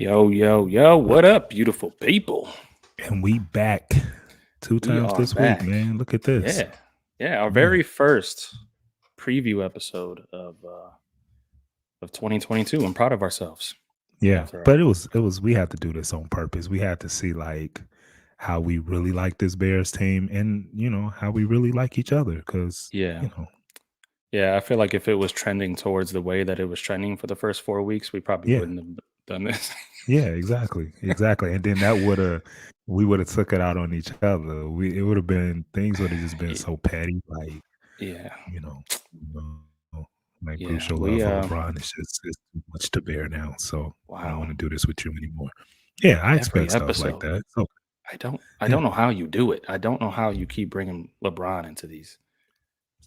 Yo, yo, yo, what up, beautiful people? And we back 2 We times are this week, back. man. Look at this. Yeah. Yeah, our Yeah. very first preview episode of 2022. I'm proud of ourselves Yeah. after But our it was we had to do this on purpose. We had to see like how we really like this Bears team and how we really like each other cuz yeah. Yeah, I feel like if it was trending towards the way that it was trending for the first 4 weeks, we probably yeah. wouldn't have done this. Yeah, exactly. Exactly. And then we would have took it out on each other. It would have been things would have just been Y- so petty like, yeah. you know, you know, like Yeah, Bruce, your we love for LeBron is just it's too much to bear now. So I don't wow. want to do this with you anymore. Yeah, I Every expect stuff like episode. that. So I don't yeah, know how you do it. I don't know how you keep bringing LeBron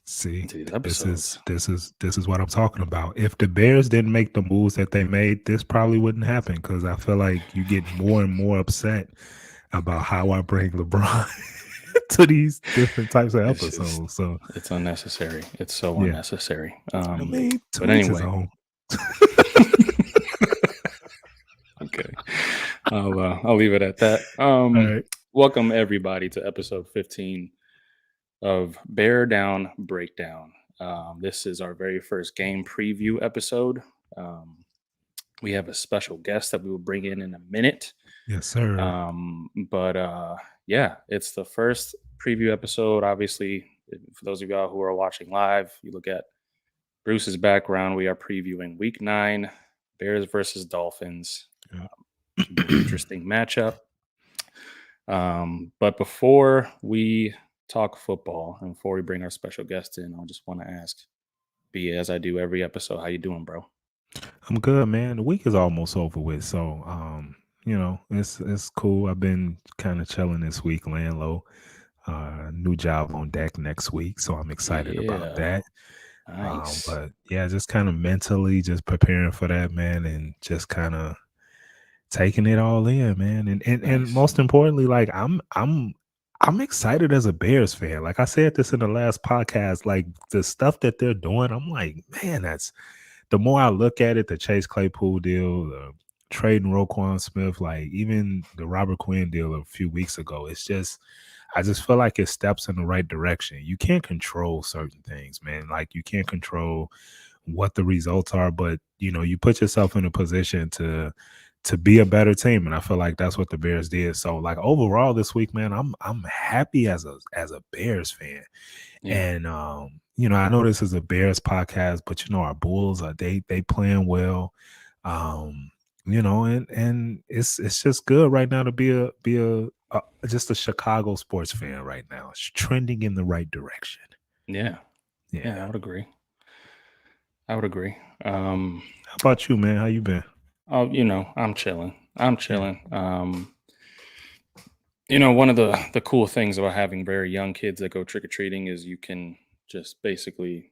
see, into these this episodes. is this is this is what I'm talking about. If the Bears didn't make the moves that they made, this probably wouldn't happen because I feel like you get more and more upset about how I bring LeBron to these different types of It's just episodes. So it's unnecessary. It's so yeah, unnecessary. I mean, to But each his anyway, own. okay, I'll leave it at that. All right. Welcome everybody to episode 15 of Bear Down Breakdown. This is our very first game preview episode. Um, we have a special guest that we will bring in a minute. Yes, sir. But yeah, it's the first preview episode. Obviously, for those of y'all who are watching live, you look at Bruce's background. We are previewing Week 9, Bears versus Dolphins. Yeah. Should be an interesting matchup. But before we talk football and before we bring our special guest in, I just want to ask B, as I do every episode, how you doing, bro? I'm good, man. The week is almost over with, so it's cool. I've been kind of chilling this week, laying low. New job on deck next week, so I'm excited about Yeah, that. nice. But yeah, just kind of mentally just preparing for that, man, and just kind of taking it all in, man. And Nice. most importantly, like I'm excited as a Bears fan. Like I said this in the last podcast, like the stuff that they're doing, I'm like, man, that's the more I look at it, the Chase Claypool deal, the trading Roquan Smith, like even the Robert Quinn deal a few weeks ago, it's just I just feel like it steps in the right direction. You can't control certain things, man. Like you can't control what the results are, but you put yourself in a position to be a better team. And I feel like that's what the Bears did. So like overall this week, man, I'm happy as a Bears fan. Yeah, And I know this is a Bears podcast, but our Bulls are they playing well. And it's just good right now to be a just a Chicago sports fan right now. It's trending in the right direction. yeah, yeah. I Yeah. would agree. I would agree. How about you, man? How you been? I'm chilling. I'm Yeah. chilling. One of the cool things about having very young kids that go trick or treating is you can just basically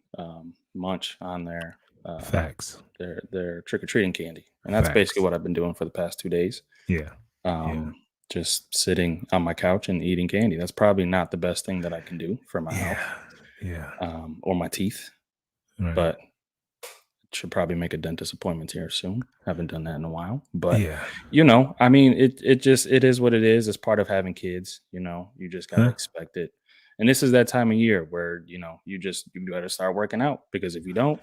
munch on Facts. their trick or treating candy, and that's basically Facts. what I've been doing for the past 2 days. Yeah. Yeah. Um, just sitting on my couch and eating candy. That's probably not the best thing that I can do for my health Yeah. Yeah. or my teeth, Right. but should probably make a dentist appointment here soon. Haven't done that in a while, but Yeah. I mean, it is what it is. It's part of having kids. You just gotta Huh? expect it. And this is that time of year where you better start working out because if you don't,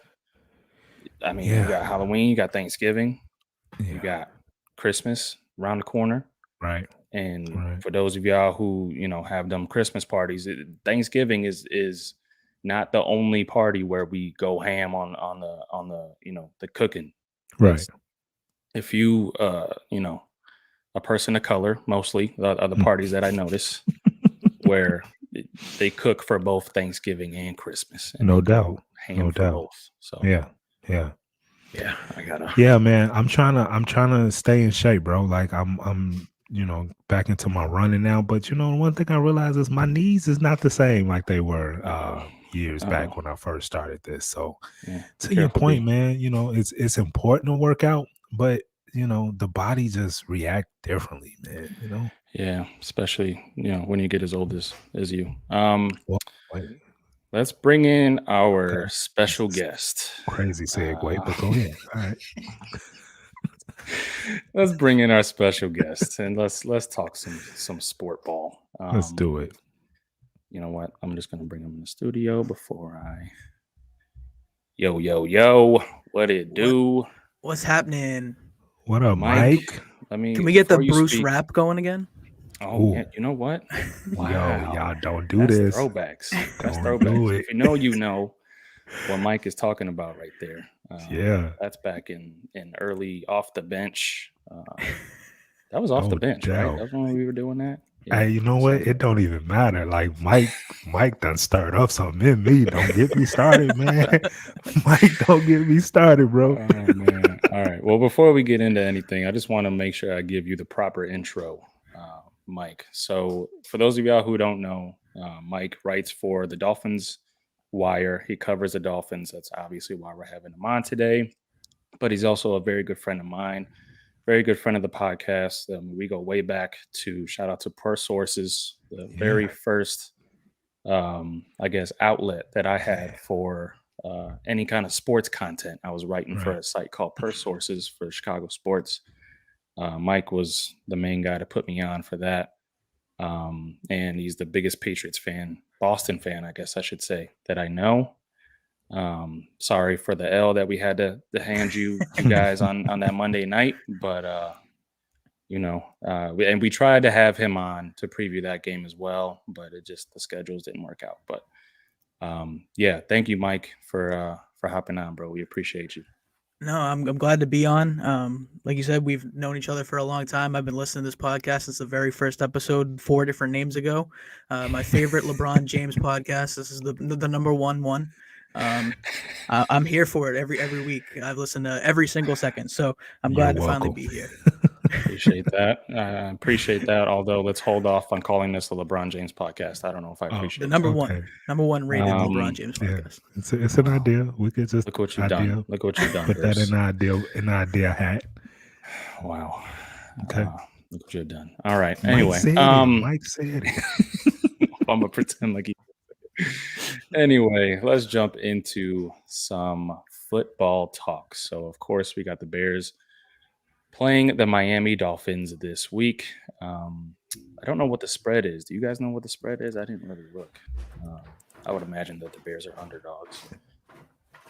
I mean, you Yeah. got Halloween, you got Thanksgiving, you Yeah. got Christmas around the corner, Right. and Right. for those of y'all who have them Christmas parties, Thanksgiving is not the only party where we go ham on the the cooking. Right. Because if you a person of color, mostly are the Mm. parties that I notice where they cook for both Thanksgiving and Christmas, and No they doubt. go ham No for doubt. both. So Yeah. Yeah. yeah, I gotta. Yeah, man. I'm trying to stay in shape, bro. Like I'm back into my running now. But one thing I realize is my knees is not the same like they were Uh years oh, uh back oh, when I first started this. So yeah. Be to your careful, point, B. man, it's important to work out, but the body just react differently, man. Yeah, especially when you get as old as you. Well, like, Let's bring in okay. our This special is guest. crazy segue, Uh, but go ahead. All right. Let's bring in our special guests and let's talk some sport ball. Let's do it. You know what? I'm just gonna bring him in the studio before I. Yo, what it do, What's happening? What up, Mike? Mike? I mean, Can we get the before you Bruce speak- rap going again? Oh yeah, Ooh. you know what? Wow, Yo, y'all don't do that's this. throwbacks. That's Don't do throwbacks. it. If you know, you know what Mike is talking about right there. Yeah. That's back in early off the bench. That was off the No bench, right? doubt. That's when we were doing that. Hey, you know what? It don't even matter. Like Mike done stirred up something in me. Don't get me started, man. Mike, don't get me started, bro. Oh man. All right. Well, before we get into anything, I just want to make sure I give you the proper intro, Mike. So, for those of y'all who don't know, Mike writes for the Dolphins Wire. He covers the Dolphins. That's obviously why we're having him on today. But he's also a very good friend of mine, very good friend of the podcast. We go way back to shout out to Per Sources, the very first, I guess, outlet that I had for any kind of sports content. I was writing for Right. a site called Per Sources for Chicago sports. Mike was the main guy to put me on for that. And he's the biggest Patriots fan, Boston fan, I guess I should say, that I know. Sorry for the L that we had to hand you guys on that Monday night, but we tried to have him on to preview that game as well, but the schedules didn't work out. But yeah, thank you, Mike, for hopping on, bro. We appreciate you. No, I'm glad to be on. Like you said, we've known each other for a long time. I've been listening to this podcast since the very first episode, 4 different names ago. My favorite LeBron James podcast. This is the number one. I'm here for it every week. I've listened to every single second, so I'm glad to finally be here. Appreciate that. Appreciate that. Although let's hold off on calling this the LeBron James podcast. I don't know if I appreciate the number Okay. one rated LeBron James podcast. It's an idea. We could just Look what you've done. Look what you've done. put that Bruce. in idea hat. Wow. Okay. Look what you've done. All right. Mike Anyway, said it. Mike said it. I'm gonna pretend like he. Anyway, let's jump into some football talk. So, of course, we got the Bears playing the Miami Dolphins this week. I don't know what the spread is. Do you guys know what the spread is? I didn't really look. I would imagine that the Bears are underdogs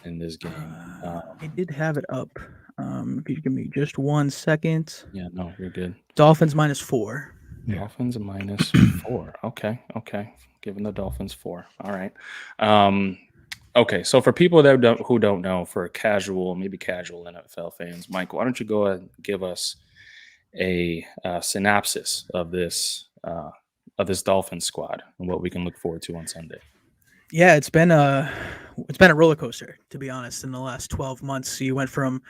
in this game. I did have it up. If you give me just 1 second. Yeah, no, you're good. Dolphins -4. Yeah. Dolphins -4. Okay. Giving the Dolphins 4. All right. Okay. So for people who don't know, for maybe casual NFL fans, Mike, why don't you go ahead and give us a synopsis of this Dolphins squad and what we can look forward to on Sunday? Yeah, it's been a roller coaster, to be honest, in the last 12 months. So you went from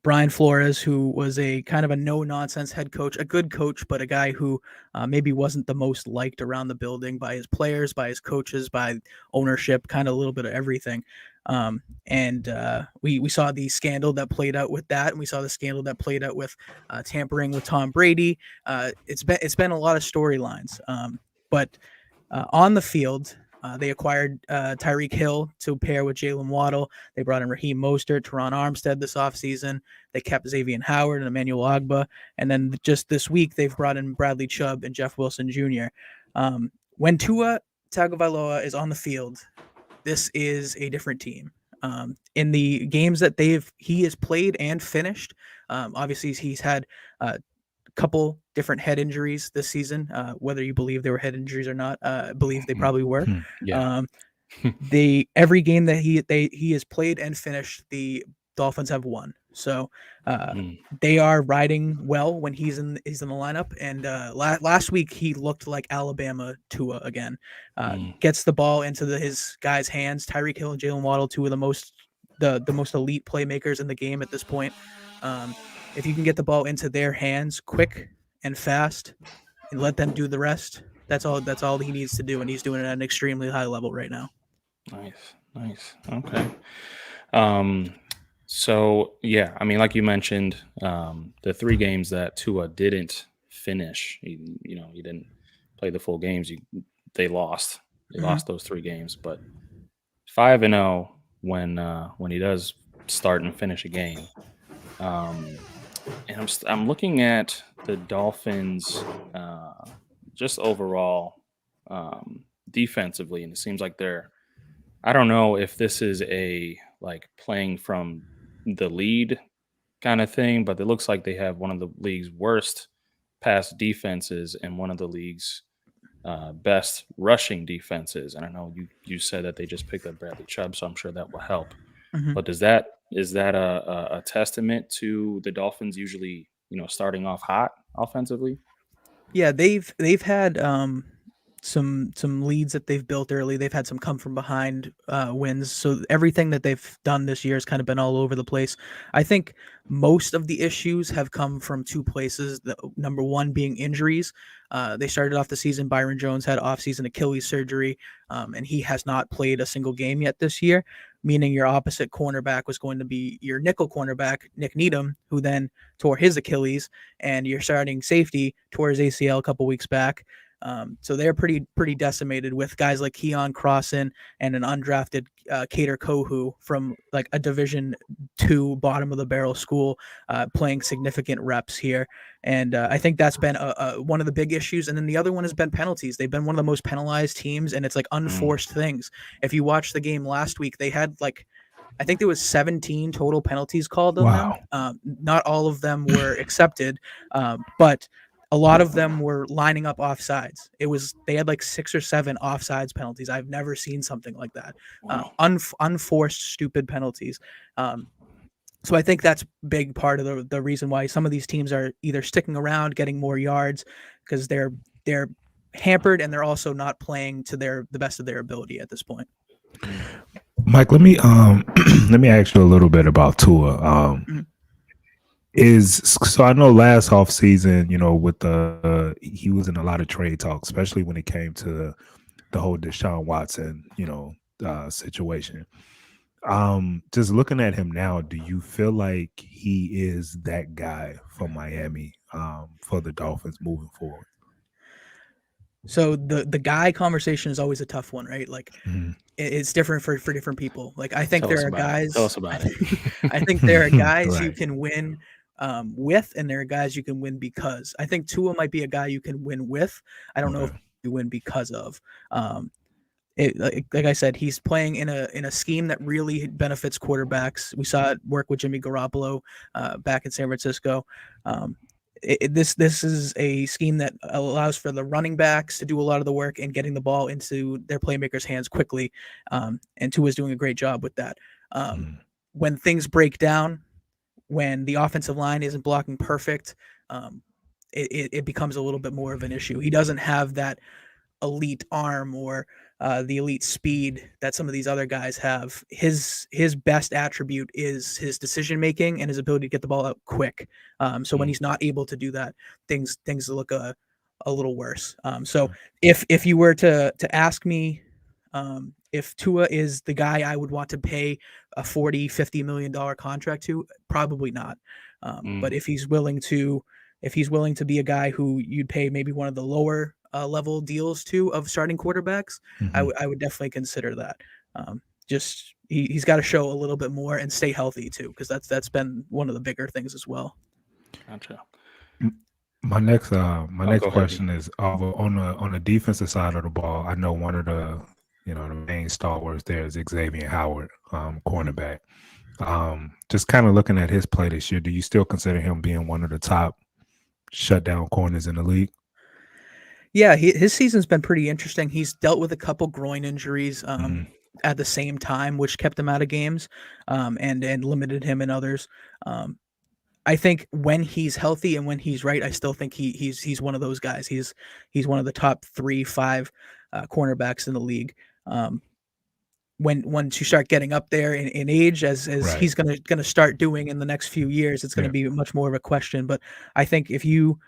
Brian Flores, who was a kind of a no-nonsense head coach, a good coach, but a guy who maybe wasn't the most liked around the building by his players, by his coaches, by ownership, kind of a little bit of everything. We saw the scandal that played out with that, and we saw the scandal that played out with tampering with Tom Brady. It's been a lot of storylines, but on the field. They acquired Tyreek Hill to pair with Jalen Waddle. They brought in Raheem Mostert, Teron Armstead this offseason. They kept Xavier Howard and Emmanuel Ogbah. And then just this week, they've brought in Bradley Chubb and Jeff Wilson Jr. When Tua Tagovailoa is on the field, this is a different team. In the games that he has played and finished, obviously he's had couple different head injuries this season. Whether you believe they were head injuries or not, I believe they probably were. Yeah. Every game that he has played and finished, the Dolphins have won. So they are riding well when he's in the lineup. And last week he looked like Alabama Tua again. Gets the ball into his guys' hands. Tyreek Hill and Jalen Waddle, two of the most elite playmakers in the game at this point. If you can get the ball into their hands quick and fast and let them do the rest, that's all he needs to do, and he's doing it at an extremely high level right now. Nice. Okay. So yeah, I mean, like you mentioned, the 3 games that Tua didn't finish, he didn't play the full games. They lost. They lost those 3 games, but 5-0 when he does start and finish a game. And I'm looking at the Dolphins just overall defensively, and it seems like they're. I don't know if this is a like playing from the lead kind of thing, but it looks like they have one of the league's worst pass defenses and one of the league's best rushing defenses. And I know you said that they just picked up Bradley Chubb, so I'm sure that will help. Mhm. But is that a testament to the Dolphins usually starting off hot offensively? Yeah, they've had some leads that they've built early. They've had some come from behind wins. So everything that they've done this year has kind of been all over the place. I think most of the issues have come from two places. The number one being injuries. They started off the season. Byron Jones had off-season Achilles surgery, and he has not played a single game yet this year. Meaning your opposite cornerback was going to be your nickel cornerback, Nick Needham, who then tore his Achilles, and your starting safety tore his ACL a couple weeks back. So they're pretty decimated with guys like Keon Crossan and an undrafted Cater Kohu from like a Division II bottom of the barrel school playing significant reps here. And I think that's been one of the big issues. And then the other one has been penalties. They've been one of the most penalized teams, and it's like unforced things. If you watch the game last week, they had like I think there was 17 total penalties called on them. Not all of them were accepted, but a lot of them were lining up offsides. They had like 6 or 7 offsides penalties. I've never seen something like that. Wow. Unforced stupid penalties. So I think that's big part of the reason why some of these teams are either sticking around, getting more yards, because they're hampered and they're also not playing to the best of their ability at this point. Mike, let me let me ask you a little bit about Tua. So I know last off season, with he was in a lot of trade talks, especially when it came to the whole Deshaun Watson, situation. Just looking at him now, do you feel like he is that guy for Miami, for the Dolphins moving forward? So the guy conversation is always a tough one, right? Like it's different for different people. Like I think there are guys. Tell us about it. I think there are guys you Right. can win with, and there are guys you can win because. I think Tua might be a guy you can win with. I don't know if you win because of. Like I said, he's playing in a scheme that really benefits quarterbacks. We saw it work with Jimmy Garoppolo back in San Francisco. This is a scheme that allows for the running backs to do a lot of the work and getting the ball into their playmakers' hands quickly. And Tua is doing a great job with that. When things break down, when the offensive line isn't blocking perfect, it becomes a little bit more of an issue. He doesn't have that elite arm or the elite speed that some of these other guys have. His best attribute is his decision making and his ability to get the ball out quick. So when he's not able to do that, things look a little worse. So if you were to ask me if Tua is the guy I would want to pay a $40-50 million contract to, probably not. But if he's willing to be a guy who you'd pay maybe one of the lower level deals to of starting quarterbacks, I would definitely consider that. Just he's got to show a little bit more and stay healthy too, because that's been one of the bigger things as well. Gotcha. My next question is on the defensive side of the ball. I know one of the the main stalwarts there is Xavier Howard, cornerback. Just kind of looking at his play this year, do you still consider him being one of the top shutdown corners in the league? Yeah, his season's been pretty interesting. He's dealt with a couple groin injuries at the same time, which kept him out of games and limited him in others. I think when he's healthy and when he's right, I still think he's one of those guys. He's one of the top 3-5 cornerbacks in the league. Once you start getting up there in age, as Right. he's gonna start doing in the next few years, it's gonna be much more of a question. But I think if you're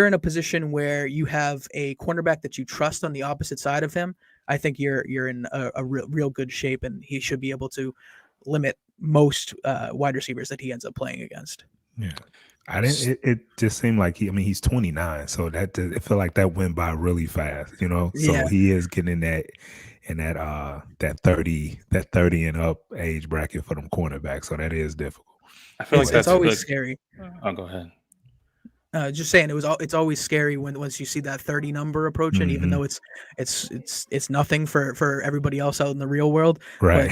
in a position where you have a cornerback that you trust on the opposite side of him, I think you're in a real good shape, and he should be able to limit most wide receivers that he ends up playing against. Yeah. It just seemed like he's 29, so it felt like that went by really fast, So Yeah. he is getting that 30 and up age bracket for them cornerbacks, so that is difficult. I feel like It's that's always like, scary. oh, go ahead. Just saying, it's always scary when once you see that 30 number approaching, even Mhm. though it's nothing for everybody else out in the real world. Right.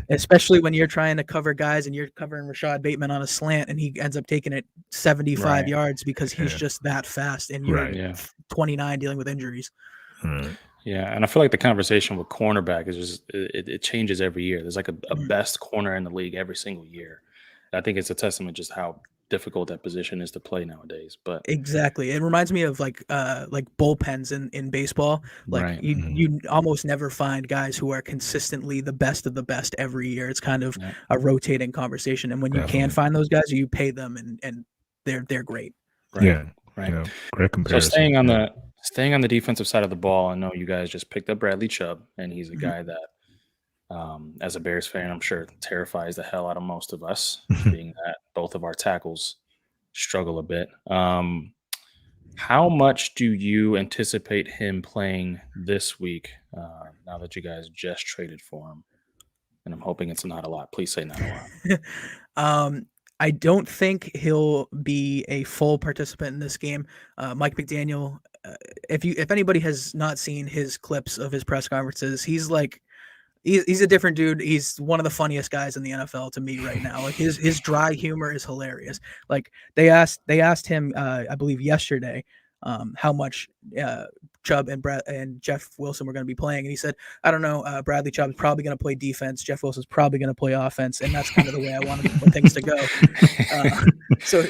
But especially when you're trying to cover guys and you're covering Rashad Bateman on a slant and he ends up taking it 75 Right. yards because he's Yeah. just that fast and you're Right. Yeah. 29 dealing with injuries. Right. Yeah. And I feel like the conversation with cornerback is just, it changes every year. There's like a Mhm. best corner in the league every single year. I think it's a testament just how difficult that position is to play nowadays. But Exactly. It reminds me of like bullpens in baseball. Like right. you almost never find guys who are consistently the best of the best every year. It's kind of Yeah. a rotating conversation. And when you can Definitely. find those guys, you pay them and they're great. Right. Yeah. Right. Yeah. Great So comparison. staying on the defensive side of the ball, I know you guys just picked up Bradley Chubb, and he's a Mhm. guy that, as a Bears fan, I'm sure terrifies the hell out of most of us, being that both of our tackles struggle a bit. How much do you anticipate him playing this week? Now that you guys just traded for him, and I'm hoping it's not a lot. Please say not a lot. I don't think he'll be a full participant in this game. Mike McDaniel, if anybody has not seen his clips of his press conferences, he's like he's a different dude. He's one of the funniest guys in the NFL to me right now. Like his dry humor is hilarious. Like they asked him, I believe yesterday, how much Chubb and Jeff Wilson were going to be playing, and he said, "I don't know. Bradley Chubb is probably going to play defense. Jeff Wilson's probably going to play offense, and that's kind of the way I wanted things to go." So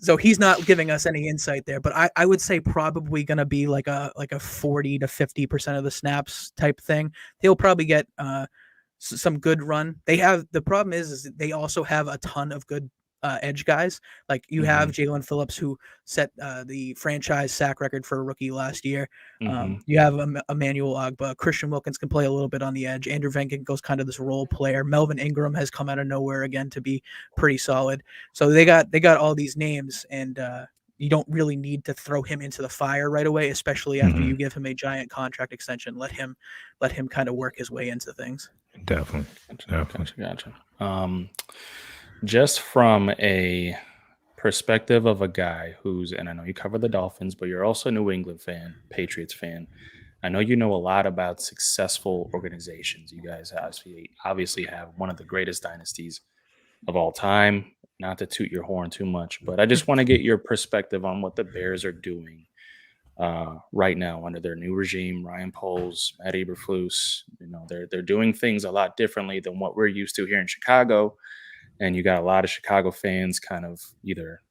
so he's not giving us any insight there, but I would say probably going to be like a 40 to 50% of the snaps type thing. He'll probably get some good run. The problem is they also have a ton of good edge guys. Like you have Jalen Phillips, who set the franchise sack record for a rookie last year. You have Emmanuel Ogbah. Christian Wilkins can play a little bit on the edge. Andrew Van Ginkel's kind of this role player. Melvin Ingram has come out of nowhere again to be pretty solid. So they got all these names, and you don't really need to throw him into the fire right away, especially after you give him a giant contract extension. Let him kind of work his way into things. Definitely. Gotcha. Just from a perspective of a guy who's, and I know you cover the Dolphins, but you're also a New England fan, Patriots fan. I know you know a lot about successful organizations. You guys obviously have one of the greatest dynasties of all time. Not to toot your horn too much, but I just want to get your perspective on what the Bears are doing right now under their new regime. Ryan Poles, Matt Eberflus, they're doing things a lot differently than what we're used to here in Chicago. And you got a lot of Chicago fans kind of either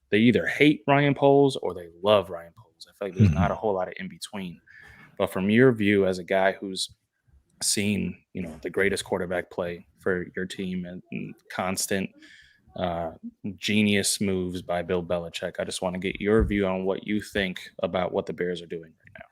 hate Ryan Poles or they love Ryan Poles. I feel like there's not a whole lot of in between. But from your view as a guy who's seen, the greatest quarterback play for your team and constant genius moves by Bill Belichick, I just want to get your view on what you think about what the Bears are doing right now.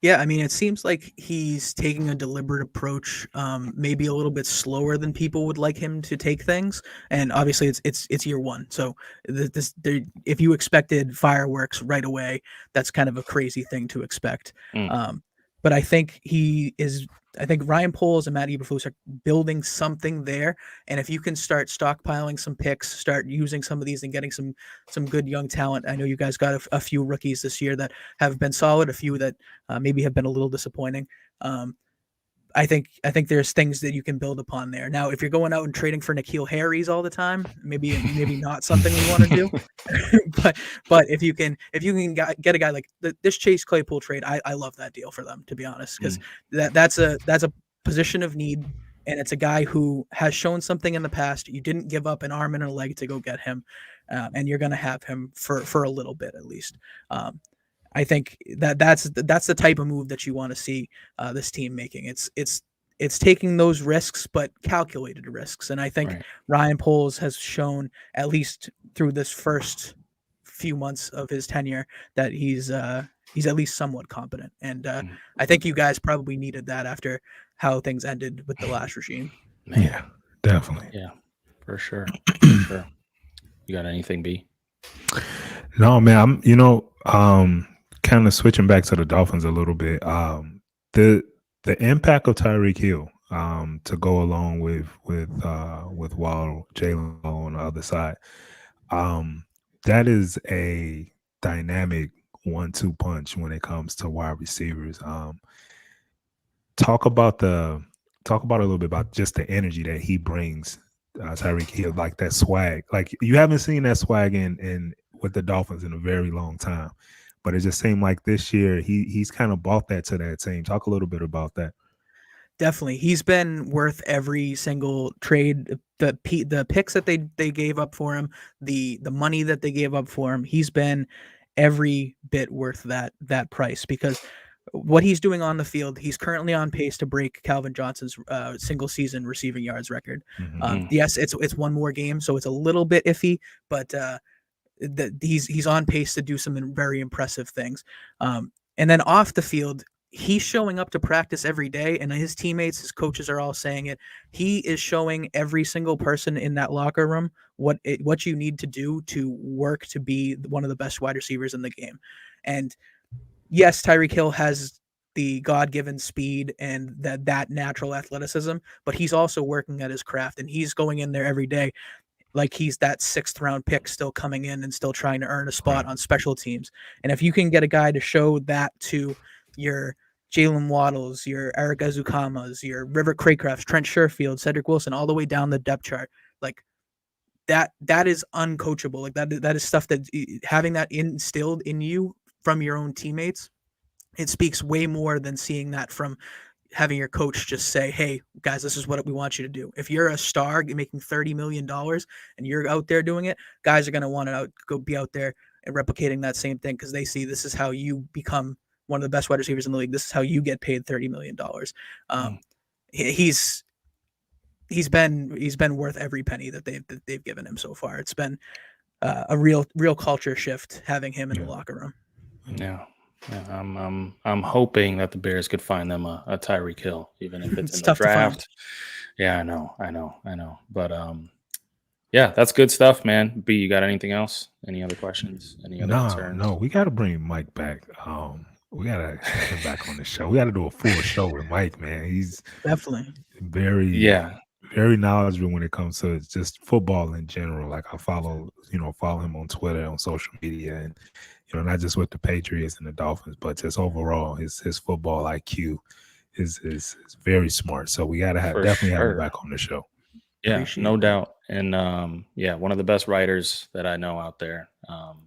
Yeah, I mean, it seems like he's taking a deliberate approach, maybe a little bit slower than people would like him to take things. And obviously, it's year one, so if you expected fireworks right away, that's kind of a crazy thing to expect. But I think I think Ryan Poles and Matt Eberflus are building something there, and if you can start stockpiling some picks, start using some of these, and getting some good young talent. I know you guys got a few rookies this year that have been solid, a few that maybe have been a little disappointing. I think there's things that you can build upon there. Now, if you're going out and trading for N'Keal Harry's all the time, maybe not something we want to do. but if you can get a guy like this Chase Claypool trade, I love that deal for them, to be honest, because that's a position of need, and it's a guy who has shown something in the past. You didn't give up an arm and a leg to go get him, and you're going to have him for a little bit at least. I think that's the type of move that you want to see this team making. It's taking those risks, but calculated risks. And I think Ryan Poles has shown, at least through this first few months of his tenure, that he's at least somewhat competent. And I think you guys probably needed that after how things ended with the last regime. Yeah, definitely. Yeah, for sure. You got anything, B? No, man. I'm kind of switching back to the Dolphins a little bit. The impact of Tyreek Hill to go along with Wall, Jalen on the other side. That is a dynamic 1-2 punch when it comes to wide receivers. Talk about the talk about a little bit about just the energy that he brings. Tyreek Hill, like that swag. Like you haven't seen that swag in with the Dolphins in a very long time, but it just seemed like this year he's kind of brought that to that team. Talk a little bit about that. Definitely, he's been worth every single trade. The picks that they gave up for him, the money that they gave up for him, he's been every bit worth that price, because what he's doing on the field, he's currently on pace to break Calvin Johnson's single season receiving yards record. Mhm. Yes, it's one more game, so it's a little bit iffy, but he's on pace to do some very impressive things. And then off the field, he's showing up to practice every day, and his teammates, his coaches are all saying it. He is showing every single person in that locker room what you need to do to work to be one of the best wide receivers in the game. And yes, Tyreek Hill has the God-given speed and that natural athleticism, but he's also working at his craft, and he's going in there every day like he's that sixth-round pick still coming in and still trying to earn a spot Right. on special teams. And if you can get a guy to show that to your Jalen Waddles, your Eric Ezukamas, your River Craycrafts, Trent Sherfield, Cedric Wilson, all the way down the depth chart, like that is uncoachable. Like that is stuff that having that instilled in you from your own teammates, it speaks way more than seeing that from having your coach just say, "Hey guys, this is what we want you to do." If you're a star making $30 million and you're out there doing it, guys are going to want to go be out there and replicating that same thing, because they see this is how you become one of the best wide receivers in the league. This is how you get paid $30 million. He's been worth every penny that they've given him so far. It's been a real culture shift having him in the locker room. Yeah. I'm hoping that the Bears could find them a Tyreek Hill, even if it's in the tough to find. draft. Yeah, I know. But yeah, that's good stuff, man. B, you got anything else? Any other questions? Any other concerns? No, we got to bring Mike back. We got to get him back on the show. We got to do a full show with Mike, man. He's Definitely. very knowledgeable when it comes to just football in general. Like I follow him on Twitter, on social media, and not just with the Patriots and the Dolphins, but just overall, his football IQ is very smart. So we got to definitely have him back on the show. Yeah, Appreciate no that. doubt. And one of the best writers that I know out there.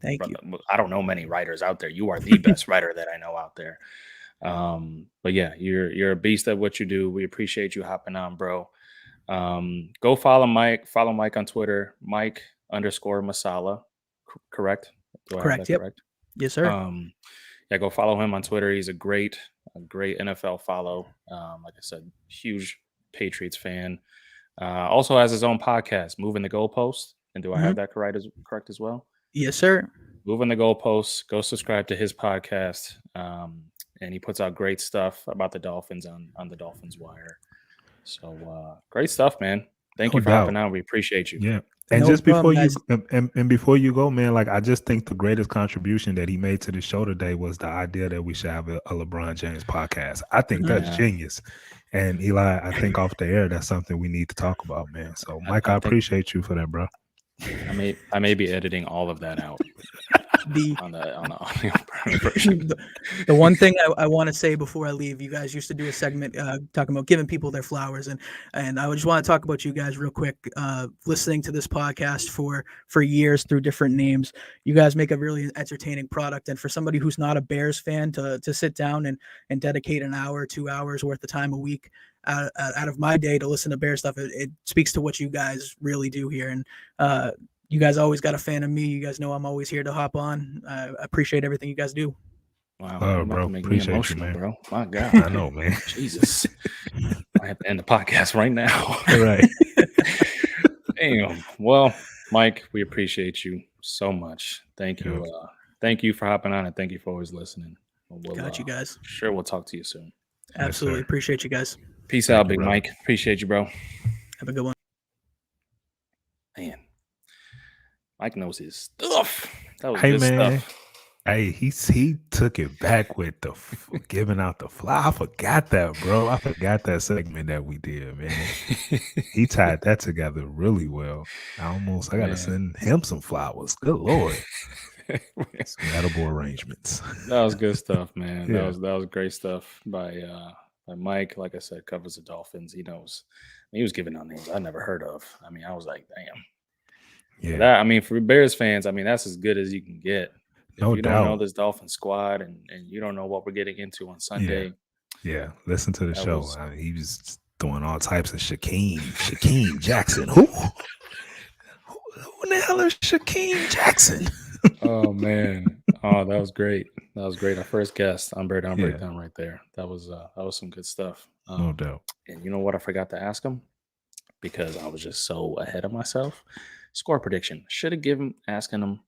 Thank you. I don't know many writers out there. You are the best writer that I know out there. But yeah, you're a beast at what you do. We appreciate you hopping on, bro. Go follow Mike. Follow Mike on Twitter, Mike_Masala. Correct? Do I have Correct. that Yep. correct? Yes, sir. Yeah, go follow him on Twitter. He's a great NFL follow. Like I said, huge Patriots fan. Also has his own podcast, Moving the Goalpost. And do I have that correct as well? Yes, sir. Moving the Goalposts. Go subscribe to his podcast. And he puts out great stuff about the Dolphins on the Dolphins Wire. So great stuff, man. Thank you for hopping on. We appreciate you. Yeah. And No just before problem, and before you go, man, like I just think the greatest contribution that he made to the show today was the idea that we should have a LeBron James podcast. I think that's genius. And Eli, I think off the air, that's something we need to talk about, man. So Mike, I appreciate you for that, bro. I may be editing all of that out. on the audio version. The one thing I want to say before I leave, you guys used to do a segment talking about giving people their flowers, and I just want to talk about you guys real quick. Listening to this podcast for years through different names, you guys make a really entertaining product. And for somebody who's not a Bears fan to sit down and dedicate an hour, 2 hours worth of time a week out of my day to listen to Bears stuff, it speaks to what you guys really do here. And you guys always got a fan of me. You guys know I'm always here to hop on. I appreciate everything you guys do. Wow, bro, make appreciate me emotional, you, man. bro. My God, I know, man. Jesus, I have to end the podcast right now. Right. Damn. Well, Mike, we appreciate you so much. Thank you. Thank you for hopping on, and thank you for always listening. Got you guys. Sure, we'll talk to you soon. Absolutely. Appreciate you guys. Peace out, Big Mike. Appreciate you, bro. Have a good one. Man, Mike knows his stuff. That was hey, good man. stuff. Hey, he took it back with the giving out the fly. I forgot that, bro. I forgot that segment that we did, man. He tied that together really well. I got to Man. send him some flowers. Good Lord. That Some edible arrangements. was good stuff, man. Yeah. That was great stuff by Mike. Like I said, covers the Dolphins. He knows. He was giving out names I never heard of. I mean, I was like, damn. Yeah. That, I mean, for Bears fans, I mean, that's as good as you can get. If No you don't know doubt. this Dolphin squad and you don't know what we're getting into on Sunday, Yeah. Listen to the that show. was I mean, he was doing all types of Shaquem Jackson. Who in the hell is Shaquem Jackson? oh man. Oh, that was great. That was great. Our first guest on Bear Down Yeah. Breakdown right there. That was some good stuff. No doubt. And you know what I forgot to ask him? Because I was just so ahead of myself. Score prediction. Should have asking him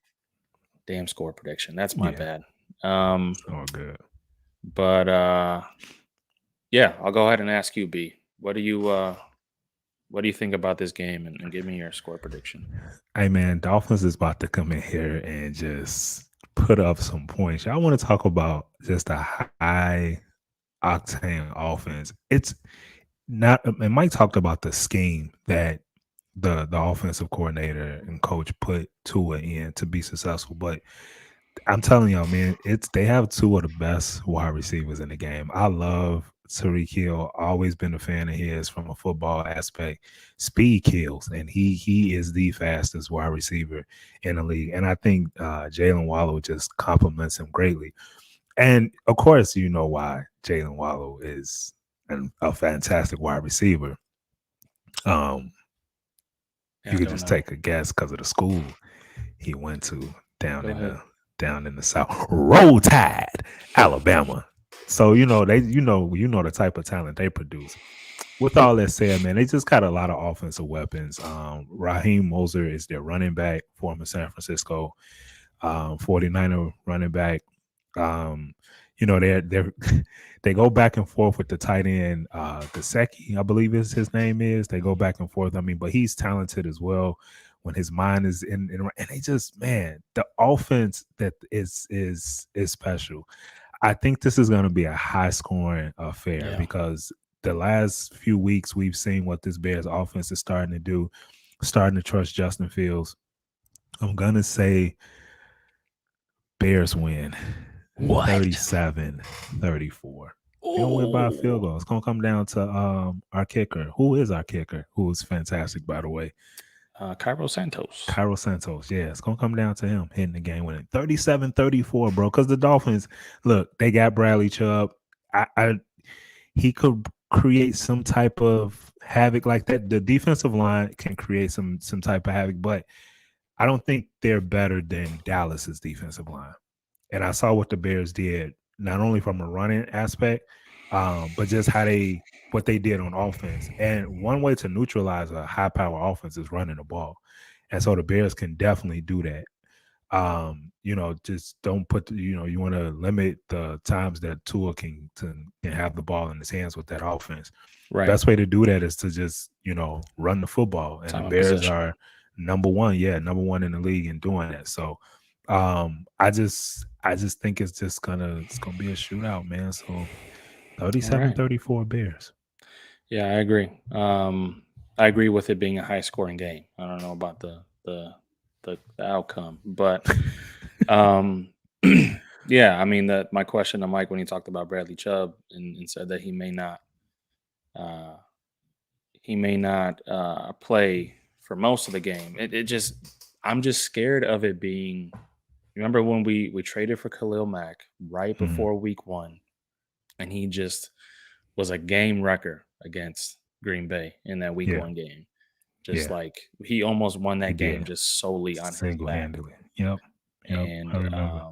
damn score prediction. That's my Yeah. bad. It's all good. But yeah, I'll go ahead and ask you, B. What do you think about this game and give me your score prediction? Hey man, Dolphins is about to come in here and just put up some points. I want to talk about just a high octane offense. It's not, and Mike talked about the scheme that the offensive coordinator and coach put Tua in to be successful. But I'm telling y'all, man, they have two of the best wide receivers in the game. I love Tariq Hill. Always been a fan of his from a football aspect. Speed kills, and he is the fastest wide receiver in the league. And I think Jalen Wallow just compliments him greatly. And of course, you know why Jalen Wallow is a fantastic wide receiver. You could just take a guess because of the school he went to down in the South. Roll Tide, Alabama. So you know the type of talent they produce. With all that said, man, they just got a lot of offensive weapons. Raheem Moser is their running back, former San Francisco 49er running back. They're they go back and forth with the tight end, Gesicki, I believe his name is. They go back and forth. I mean, but he's talented as well when his mind is in and they just, man, the offense that is special. I think this is going to be a high scoring affair because the last few weeks we've seen what this Bears offense is starting to do, starting to trust Justin Fields. I'm going to say Bears win. What? 37-34. They'll win by a field goal. It's going to come down to our kicker. Who is our kicker? Who is fantastic, by the way. Cairo Santos. Yeah. It's going to come down to him hitting the game winning. 37-34, bro. Because the Dolphins, look, they got Bradley Chubb. He could create some type of havoc like that. The defensive line can create some type of havoc, but I don't think they're better than Dallas's defensive line. And I saw what the Bears did, not only from a running aspect, but just what they did on offense. And one way to neutralize a high power offense is running the ball. And so the Bears can definitely do that. Just don't put, you want to limit the times that Tua can have the ball in his hands with that offense. Right. Best way to do that is to just, run the football. And the Bears are number one in the league in doing that. So I just think it's gonna be a shootout, man. So 37-34 Bears. Yeah, I agree. I agree with it being a high scoring game. I don't know about the outcome, but yeah, I mean my question to Mike when he talked about Bradley Chubb and said that he may not play for most of the game. I'm just scared of it being. Remember when we traded for Khalil Mack right before week 1, and he just was a game wrecker against Green Bay in that week 1 game. Just like he almost won that game just solely on single-handedly. Yep. And I remember.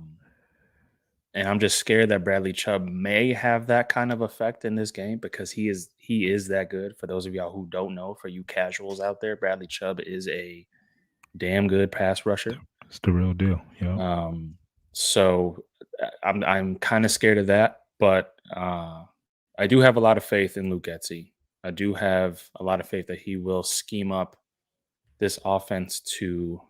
And I'm just scared that Bradley Chubb may have that kind of effect in this game because he is that good. For those of y'all who don't know, for you casuals out there, Bradley Chubb is a damn good pass rusher. It's the real deal. Yeah. So I'm kind of scared of that, but I do have a lot of faith in Luke Getsy. I do have a lot of faith that he will scheme up this offense to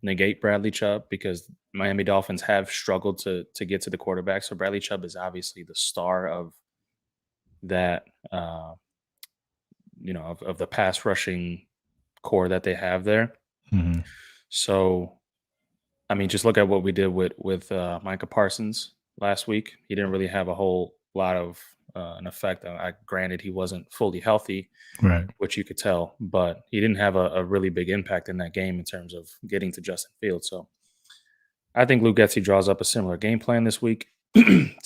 negate Bradley Chubb because Miami Dolphins have struggled to get to the quarterback. So Bradley Chubb is obviously the star of that, of the pass rushing core that they have there. Mhm. So, I mean, just look at what we did with Micah Parsons last week. He didn't really have a whole lot of an effect. Granted, he wasn't fully healthy, Right. which you could tell, but he didn't have a really big impact in that game in terms of getting to Justin Fields. So I think Luke Getsy draws up a similar game plan this week.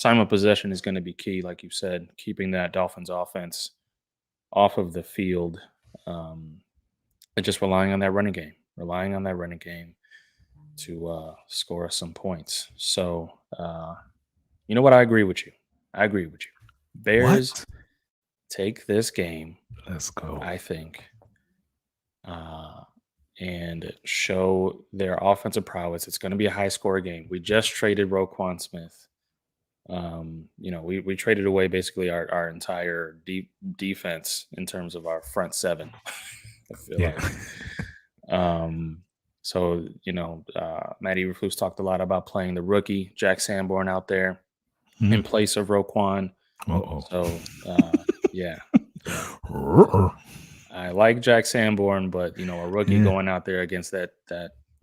Time of possession is going to be key, like you said, keeping that Dolphins offense off of the field, and just relying on that running game to score us some points. So, you know what? I agree with you. Bears What? take this game, Let's go. I think, and show their offensive prowess. It's going to be a high-score game. We just traded Roquan Smith. We traded away basically our entire deep defense in terms of our front seven. I feel Yeah. like. So Matt Eberflus talked a lot about playing the rookie Jack Sanborn out there in place of Roquan. Uh-oh. So yeah. Uh-oh. I like Jack Sanborn, but a rookie going out there against that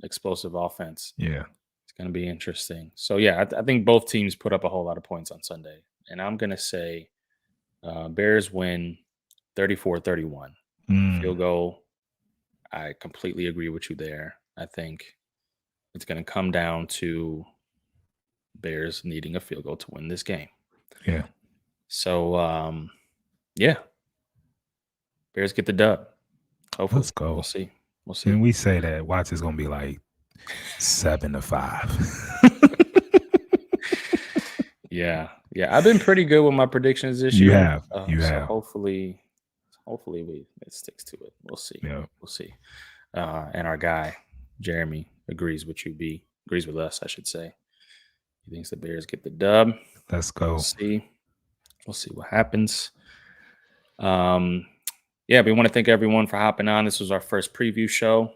explosive offense. Yeah. It's going to be interesting. So yeah, I think both teams put up a whole lot of points on Sunday, and I'm going to say Bears win 34-31. Field goal. I completely agree with you there. I think it's going to come down to Bears needing a field goal to win this game. Yeah. So yeah. Bears get the dub. Hopefully. Let's go. We'll see. And we say that watch is gonna be like 7-5. Yeah. I've been pretty good with my predictions this year. You have. Hopefully it sticks to it. We'll see. Yeah. We'll see. And our guy Jeremy agrees with us, I should say. He thinks the Bears get the dub. Let's go. We'll see what happens. Yeah, we want to thank everyone for hopping on. This was our first preview show.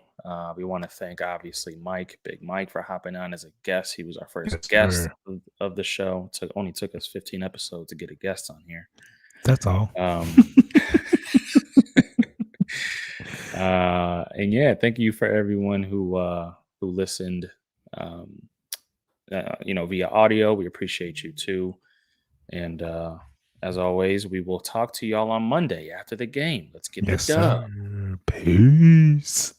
We want to thank, obviously, Big Mike, for hopping on as a guest. He was our first guest of the show. It only took us 15 episodes to get a guest on here. That's all. And yeah, thank you for everyone who listened, via audio. We appreciate you too. And as always, we will talk to y'all on Monday after the game. Let's get the dub. Sir. Peace.